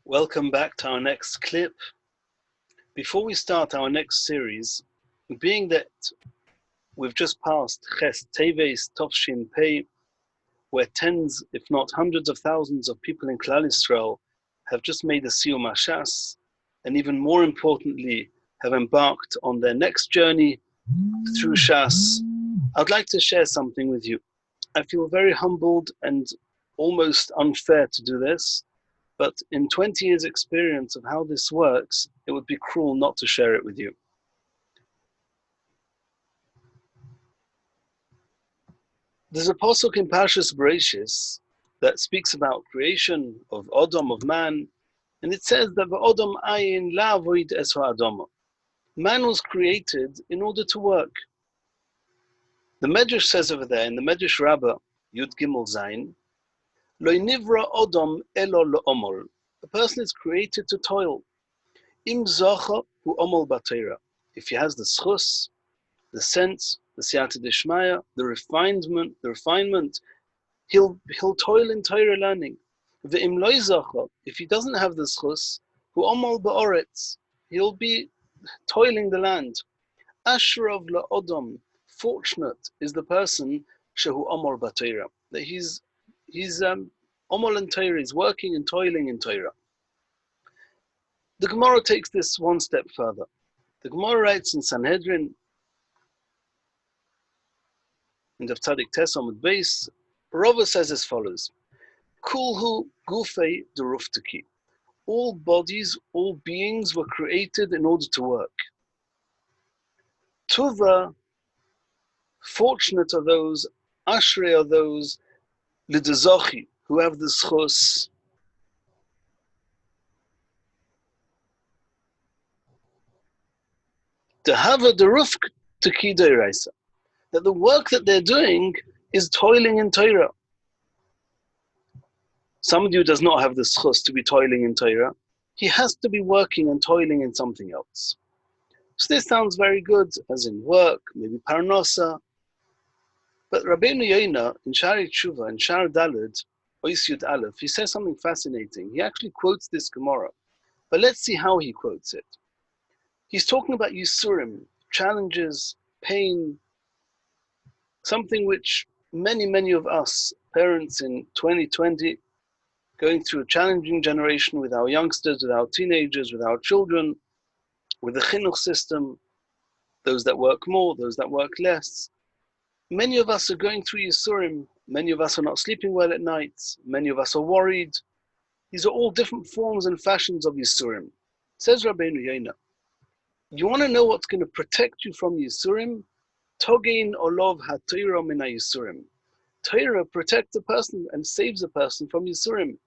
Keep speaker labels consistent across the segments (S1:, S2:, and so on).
S1: Welcome back to our next clip. Before we start our next series, being that we've just passed Ches Teves Tovshin Pei, where tens, if not hundreds of thousands of people in Klal Yisrael have just made a Siyum Hashas, and even more importantly, have embarked on their next journey through Shas, I'd like to share something with you. I feel very humbled and almost unfair to do this, but in 20 years' experience of how this works, it would be cruel not to share it with you. There's a pasuk in Parshas Beraşit that speaks about creation of Adam, of man, and it says that Adam ayin la'avoid es ha'adama. Man was created in order to work. The Medrash says over there, in the Medrash Rabbah, Yud Gimel Zayin, Lo nivra Adam elo lo'omol. A person is created to toil. Im zacha hu omol b'Torah. If he has the schus, the sense, the siyata d'shmaya, the refinement, he'll toil in Torah learning. Ve'im lo zacha, if he doesn't have the schus, hu omol ba'aretz, he'll be toiling the land. Ashrav la'odam, fortunate is the person shehu omol b'Torah, that he's omol in Torah, he's working and toiling in Torah. The Gemara takes this one step further. The Gemara writes in Sanhedrin, in Daftadik Tesom at base, Rava says as follows: Kולהו גופי דרופתקי. All bodies, all beings were created in order to work. Tova, fortunate are those, Aşriyo are those, לדזכי, who have the schus. To have a Drupteki deiraisa, that the work that they're doing is toiling in Torah. Somebody who does not have the schus to be toiling in Torah, he has to be working and toiling in something else. So this sounds very good, as in work, maybe parnasa. But Rabbeinu Yonah in Shari Tshuva, in Shar Daled, Ois Yud Aleph, he says something fascinating. He actually quotes this Gemara. But let's see how he quotes it. He's talking about Yisurim, challenges, pain, something which many of us, parents in 2020, going through a challenging generation with our youngsters, with our teenagers, with our children, with the chinuch system, those that work more, those that work less. Many of us are going through Yisurim. Many of us are not sleeping well at night. Many of us are worried. These are all different forms and fashions of Yisurim. Says Rabbeinu Yonah, you want to know what's going to protect you from Yisurim? Togein olov ha-Torah min ha-Yisurim. Torah protects a person and saves a person from Yisurim.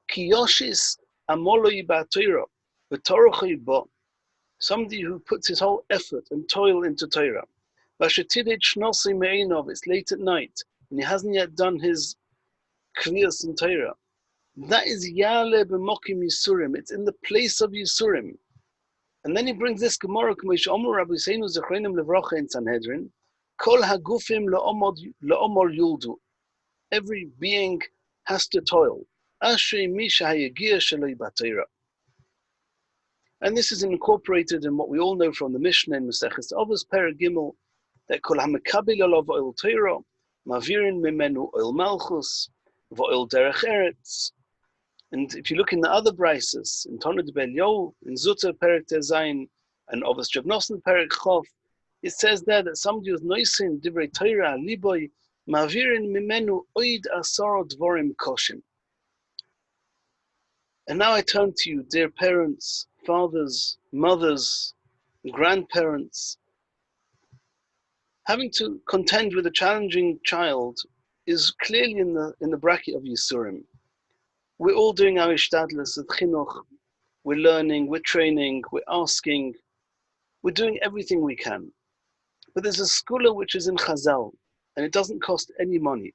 S1: Ki yoshis amoloi ba-Torah, v'torachoi bo. Somebody who puts his whole effort and toil into Torah. Vashetidei shnosei me'enov, it's late at night, and he hasn't yet done his kviyas in Torah. That is yale b'mokim Yisurim. It's in the place of Yisurim. And then he brings this Gemara, in Sanhedrin, Kol hagufim la'omol yuldu. Every being has to toil. Ashri misha hayagia shaloi b'Torah. And this is incorporated in what we all know from the Mishnah in Maseches Avos Perek Gimel, that Kol hamekabel olav oil Torah, mavirin mimenu oil malchus, v'oil derech eretz. And if you look in the other brises, in Toned Belyo, in Zutter Perek Tezayin, and Ovas Jevnosen Perek Chof, it says there that somebody who's noisin divrei Torah liboy mavirin mimenu oid asar dvorim koshim. And now I turn to you, dear parents, fathers, mothers, grandparents. Having to contend with a challenging child is clearly in the bracket of Yisurim. We're all doing our ishtadlus at chinuch. We're learning, we're training, we're asking, we're doing everything we can. But there's a skula which is in Chazal, and it doesn't cost any money,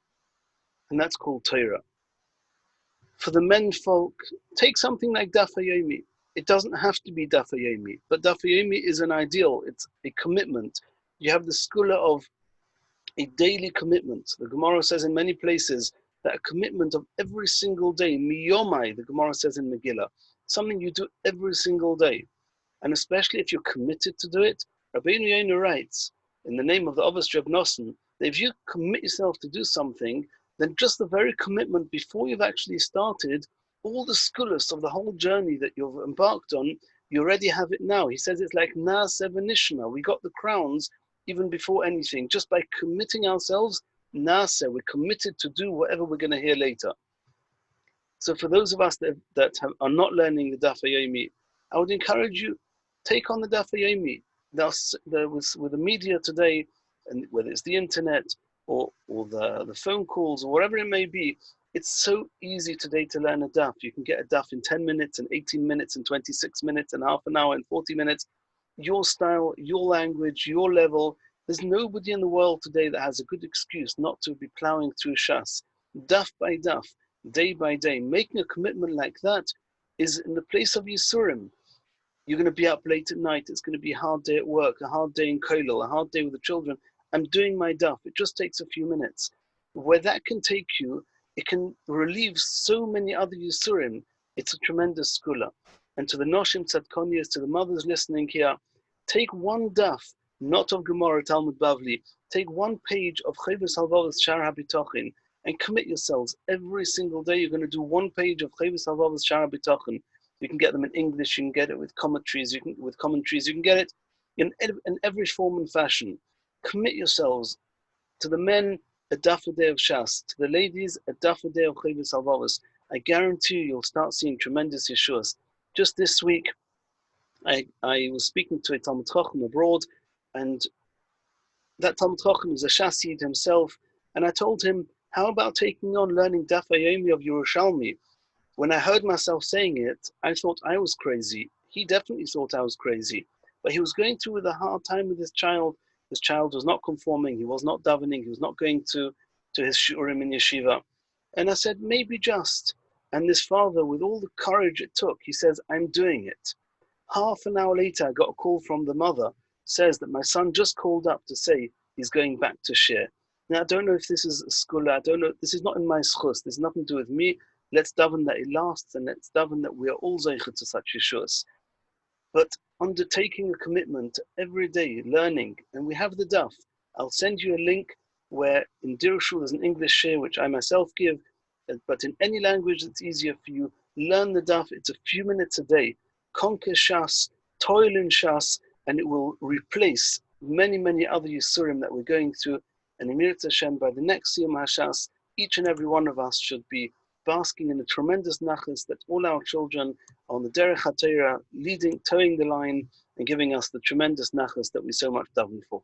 S1: and that's called Torah. For the men folk, take something like Daf HaYomi. It doesn't have to be Daf HaYomi, but Daf HaYomi is an ideal, it's a commitment. You have the skula of a daily commitment. The Gemara says in many places, that a commitment of every single day, miyomai, the Gemara says in Megillah, something you do every single day. And especially if you're committed to do it, Rabbeinu Yonah writes, in the name of the Avos Reb Nosson, that if you commit yourself to do something, then just the very commitment before you've actually started, all the skulas of the whole journey that you've embarked on, you already have it now. He says it's like Naaseh v'nishna. We got the crowns even before anything, just by committing ourselves. Naaseh, we're committed to do whatever we're going to hear later. So for those of us that are not learning the Daf HaYomi, I would encourage you, take on the Daf HaYomi. With the media today, and whether it's the internet or the phone calls or whatever it may be, it's so easy today to learn a daf. You can get a daf in 10 minutes and 18 minutes and 26 minutes and half an hour and 40 minutes. Your style, your language, your level. There's nobody in the world today that has a good excuse not to be plowing through Shas. Daf by daf, day by day. Making a commitment like that is in the place of Yisurim. You're going to be up late at night. It's going to be a hard day at work, a hard day in kolo, a hard day with the children. I'm doing my daf. It just takes a few minutes. Where that can take you, it can relieve so many other Yisurim. It's a tremendous skula. And to the Noshim Tzadkonias, to the mothers listening here, take one daf, not of Gemara, Talmud Bavli, take one page of Chavis Halvavas Shar HaBitochin and commit yourselves. Every single day you're going to do one page of Chavis Halvavas Shar HaBitochin. You can get them in English, you can get it with commentaries, you can get it in every form and fashion. Commit yourselves. To the men, a daf a day of Shas. To the ladies, a daf a day of Chavis Halvavas. I guarantee you'll start seeing tremendous Yeshuas. Just this week, I was speaking to a Talmud Chacham abroad, and that Talmud Chacham is a Shasid himself, and I told him, how about taking on learning Daf HaYomi of Yerushalmi? When I heard myself saying it, I thought I was crazy. He definitely thought I was crazy. But he was going through with a hard time with his child. His child was not conforming. He was not davening. He was not going to his shurim in yeshiva. And I said, maybe just. And this father, with all the courage it took, he says, I'm doing it. Half an hour later, I got a call from the mother, says that my son just called up to say he's going back to share. Now, I don't know if this is a skula. I don't know. This is not in my schus. There's nothing to do with me. Let's daven that it lasts, and let's daven that we are all zeicha to such yeshus. But undertaking a commitment every day, learning, and we have the daf. I'll send you a link where in Dirshul there's an English share which I myself give, but in any language that's easier for you, learn the daf. It's a few minutes a day. Conquer Shas, toil in Shas, and it will replace many, many other Yisurim that we're going through. And Emirat Hashem, by the next Yom HaShas, each and every one of us should be basking in a tremendous Nachas that all our children are on the Derech HaTorah, leading, towing the line, and giving us the tremendous Nachas that we so much daven for.